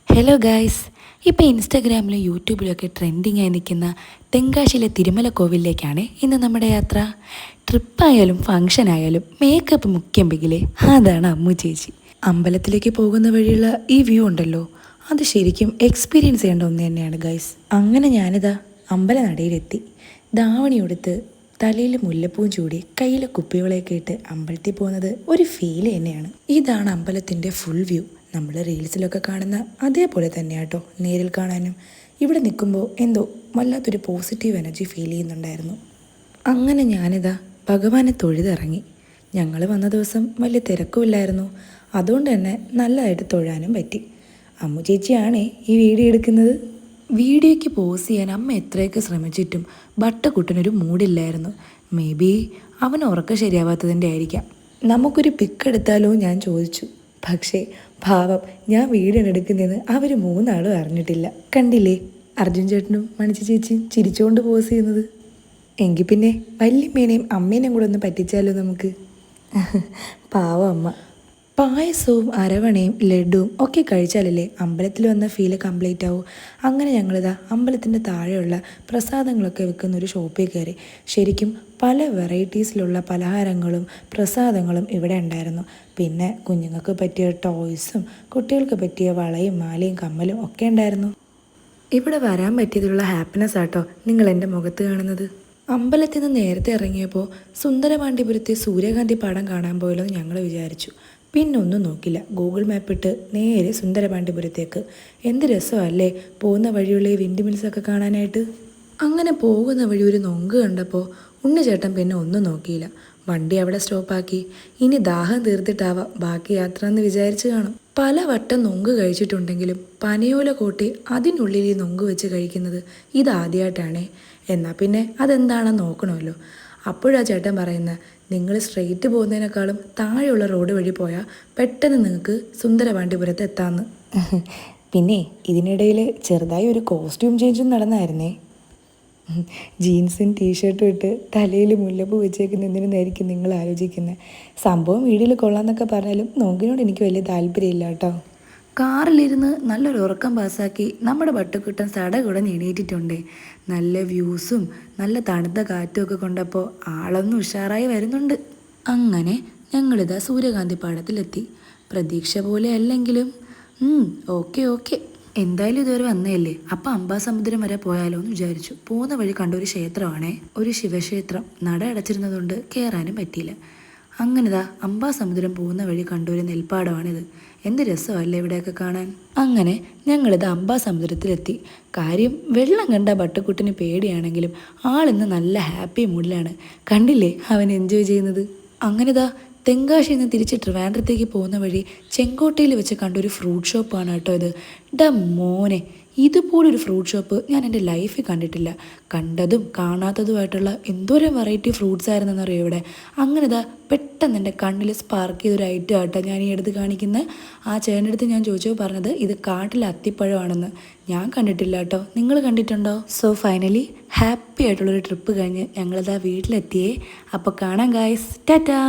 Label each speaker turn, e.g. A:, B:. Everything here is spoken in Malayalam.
A: ഹലോ ഗായ്സ്, ഇപ്പോൾ ഇൻസ്റ്റാഗ്രാമിലും യൂട്യൂബിലൊക്കെ ട്രെൻഡിങ് ആയി നിൽക്കുന്ന തെങ്കാശിയിലെ തിരുമല കോവിലിലേക്കാണ് ഇന്ന് നമ്മുടെ യാത്ര. ട്രിപ്പായാലും ഫങ്ഷൻ ആയാലും മേക്കപ്പ് മുഖ്യമെങ്കിലേ അതാണ് അമ്മു ചേച്ചി. അമ്പലത്തിലേക്ക് പോകുന്ന വഴിയുള്ള ഈ വ്യൂ ഉണ്ടല്ലോ, അത് ശരിക്കും എക്സ്പീരിയൻസ് ചെയ്യേണ്ട ഒന്ന് തന്നെയാണ് ഗൈസ്. അങ്ങനെ ഞാനിതാ അമ്പലനടയിലെത്തി. ധാവണി ഉടുത്ത് തലയിൽ മുല്ലപ്പൂവും ചൂടി കയ്യിൽ കുപ്പികളൊക്കെ ഇട്ട് അമ്പലത്തിൽ പോകുന്നത് ഒരു ഫീൽ തന്നെയാണ്. ഇതാണ് അമ്പലത്തിൻ്റെ ഫുൾ വ്യൂ. നമ്മൾ റീൽസിലൊക്കെ കാണുന്ന അതേപോലെ തന്നെയാട്ടോ നേരിൽ കാണാനും. ഇവിടെ നിൽക്കുമ്പോൾ എന്തോ വല്ലാത്തൊരു പോസിറ്റീവ് എനർജി ഫീൽ ചെയ്യുന്നുണ്ടായിരുന്നു. അങ്ങനെ ഞാനിതാ ഭഗവാനെ തൊഴുതിറങ്ങി. ഞങ്ങൾ വന്ന ദിവസം വലിയ തിരക്കുമില്ലായിരുന്നു, അതുകൊണ്ട് തന്നെ നല്ലതായിട്ട് തൊഴാനും പറ്റി. അമ്മു ചേച്ചിയാണേ ഈ വീഡിയോ എടുക്കുന്നത്. വീഡിയോയ്ക്ക് പോസ് ചെയ്യാൻ അമ്മ എത്രയൊക്കെ ശ്രമിച്ചിട്ടും ബട്ടക്കുട്ടനൊരു മൂഡില്ലായിരുന്നു. മേ ബി അവൻ ഉറക്കം ശരിയാവാത്തതിൻ്റെ ആയിരിക്കാം. നമുക്കൊരു പിക്ക് എടുത്താലോ ഞാൻ ചോദിച്ചു. പക്ഷേ ഭാവം ഞാൻ വീഡിയോ എടുക്കുന്നതെന്ന് അവർ മൂന്നാളും അറിഞ്ഞിട്ടില്ല. കണ്ടില്ലേ അർജുൻ ചേട്ടനും മണിച്ച ചേച്ചിയും ചിരിച്ചുകൊണ്ട് പോസ് ചെയ്യുന്നത്. എങ്കിൽ പിന്നെ വല്യമ്മേനെയും അമ്മേനെയും കൂടെ ഒന്ന് പറ്റിച്ചാലോ നമുക്ക്. പാവം അമ്മ. പായസവും അരവണയും ലഡുവും ഒക്കെ കഴിച്ചാലല്ലേ അമ്പലത്തിൽ വന്ന ഫീല് കംപ്ലീറ്റ് ആവും. അങ്ങനെ ഞങ്ങളിതാ അമ്പലത്തിൻ്റെ താഴെയുള്ള പ്രസാദങ്ങളൊക്കെ വെക്കുന്ന ഒരു ഷോപ്പിൽ കയറി. ശരിക്കും പല വെറൈറ്റീസിലുള്ള പലഹാരങ്ങളും പ്രസാദങ്ങളും ഇവിടെ ഉണ്ടായിരുന്നു. പിന്നെ കുഞ്ഞുങ്ങൾക്ക് പറ്റിയ ടോയ്സും കുട്ടികൾക്ക് പറ്റിയ വളയും മാലയും കമ്മലും ഒക്കെ ഉണ്ടായിരുന്നു. ഇവിടെ വരാൻ പറ്റിയതിലുള്ള ഹാപ്പിനെസ് ആട്ടോ നിങ്ങൾ എൻ്റെ മുഖത്ത് കാണുന്നത്. അമ്പലത്തിൽ നിന്ന് നേരത്തെ ഇറങ്ങിയപ്പോൾ സുന്ദരപാണ്ഡിപുരത്തെ സൂര്യകാന്തി പാടം കാണാൻ പോയല്ലോ എന്ന് ഞങ്ങൾ വിചാരിച്ചു. പിന്നെ ഒന്നും നോക്കില്ല, ഗൂഗിൾ മാപ്പ് ഇട്ട് നേരെ സുന്ദരപാണ്ഡിപുരത്തേക്ക്. എന്ത് രസമല്ലേ പോകുന്ന വഴിയുള്ള ഈ വിൻഡ് മിൽസൊക്കെ കാണാനായിട്ട്. അങ്ങനെ പോകുന്ന വഴി ഒരു നൊങ്ക് കണ്ടപ്പോൾ ഉണ്ണിച്ചേട്ടൻ പിന്നെ ഒന്നും നോക്കിയില്ല, വണ്ടി അവിടെ സ്റ്റോപ്പാക്കി. ഇനി ദാഹം തീർത്തിട്ടാവാം ബാക്കി യാത്ര എന്ന് വിചാരിച്ച് കാണും. പല വട്ടം നൊങ്ക് കഴിച്ചിട്ടുണ്ടെങ്കിലും പനയോല കൂട്ടി അതിനുള്ളിൽ ഈ നൊങ്ക് വെച്ച് കഴിക്കുന്നത് ഇതാദ്യമായിട്ടാണേ. എന്നാൽ പിന്നെ അതെന്താണെന്ന് നോക്കണമല്ലോ. അപ്പോഴാ ചേട്ടൻ പറയുന്നത്, നിങ്ങൾ സ്ട്രെയിറ്റ് പോകുന്നതിനേക്കാളും താഴെയുള്ള റോഡ് വഴി പോയാൽ പെട്ടെന്ന് നിങ്ങൾക്ക് സുന്ദരപാണ്ഡിപുരത്ത് എത്താമെന്ന്. പിന്നെ ഇതിനിടയിൽ ചെറുതായി ഒരു കോസ്റ്റ്യൂം ചേഞ്ചും നടന്നായിരുന്നേ. ജീൻസും ടീഷർട്ടും ഇട്ട് തലയിൽ മുല്ലപ്പൂ വെച്ചേക്കുന്ന എന്തിനായിരിക്കും നിങ്ങൾ ആലോചിക്കുന്നത്. സംഭവം വീഡിയോയിൽ കൊള്ളാമെന്നൊക്കെ പറഞ്ഞാലും നോക്കിനോട് എനിക്ക് വലിയ താല്പര്യമില്ല കേട്ടോ. കാറിലിരുന്ന് നല്ലൊരു ഉറക്കം പാസ്സാക്കി നമ്മുടെ ബട്ടുക്കുട്ടൻ സടകുടഞ്ഞ് എണീറ്റിട്ടുണ്ട്. നല്ല വ്യൂസും നല്ല തണുത്ത കാറ്റും ഒക്കെ കൊണ്ടപ്പോൾ ആളൊന്നും ഉഷാറായി വരുന്നുണ്ട്. അങ്ങനെ ഞങ്ങളിതാ സൂര്യകാന്തി പാടത്തിലെത്തി. പ്രതീക്ഷ പോലെ അല്ലെങ്കിലും ഓക്കെ എന്തായാലും ഇതുവരെ വന്നതല്ലേ, അപ്പം അംബാസമുദ്രം വരെ പോയാലോ എന്ന് വിചാരിച്ചു. പോകുന്ന വഴി കണ്ട ഒരു ക്ഷേത്രമാണേ, ഒരു ശിവക്ഷേത്രം. നട അടച്ചിരുന്നതുകൊണ്ട് കയറാനും പറ്റിയില്ല. അങ്ങനെതാ അംബാസമുദ്രം പോകുന്ന വഴി കണ്ടൊരു നെൽപ്പാടമാണിത്. എന്ത് രസമല്ലേ ഇവിടെയൊക്കെ കാണാൻ. അങ്ങനെ ഞങ്ങളിത് അംബാസമുദ്രത്തിലെത്തി. കാര്യം വെള്ളം കണ്ട ബട്ടുക്കുട്ടിന് പേടിയാണെങ്കിലും ആളിന്ന് നല്ല ഹാപ്പി മൂഡിലാണ്. കണ്ടില്ലേ അവൻ എൻജോയ് ചെയ്യുന്നത്. അങ്ങനെതാ തെങ്കാശിയിൽ നിന്ന് തിരിച്ച് ട്രിവാൻഡ്രത്തേക്ക് പോകുന്ന വഴി ചെങ്കോട്ടയിൽ വെച്ച് കണ്ടൊരു ഫ്രൂട്ട് ഷോപ്പാണ് കേട്ടോ ഇത്. മോനെ, ഇതുപോലൊരു ഫ്രൂട്ട് ഷോപ്പ് ഞാൻ എൻ്റെ ലൈഫിൽ കണ്ടിട്ടില്ല. കണ്ടതും കാണാത്തതുമായിട്ടുള്ള എന്തോരം വെറൈറ്റി ഫ്രൂട്ട്സ് ആയിരുന്നെന്നറിയോ ഇവിടെ. അങ്ങനെ ഇതാ പെട്ടെന്ന് എൻ്റെ കണ്ണിൽ സ്പാർക്ക് ചെയ്തൊരു ഐറ്റം ആട്ടോ ഞാൻ ഈ എടുത്ത് കാണിക്കുന്നത്. ആ ചേട്ടൻ്റെ അടുത്ത് ഞാൻ ചോദിച്ചപ്പോൾ പറഞ്ഞത് ഇത് കാട്ടിലെ അത്തിപ്പഴമാണെന്ന്. ഞാൻ കണ്ടിട്ടില്ല കേട്ടോ, നിങ്ങൾ കണ്ടിട്ടുണ്ടോ? സോ ഫൈനലി ഹാപ്പി ആയിട്ടുള്ളൊരു ട്രിപ്പ് കഴിഞ്ഞ് ഞങ്ങളിതാ വീട്ടിലെത്തിയേ. അപ്പോൾ കാണാം ഗായ്സ്, ടാറ്റാ.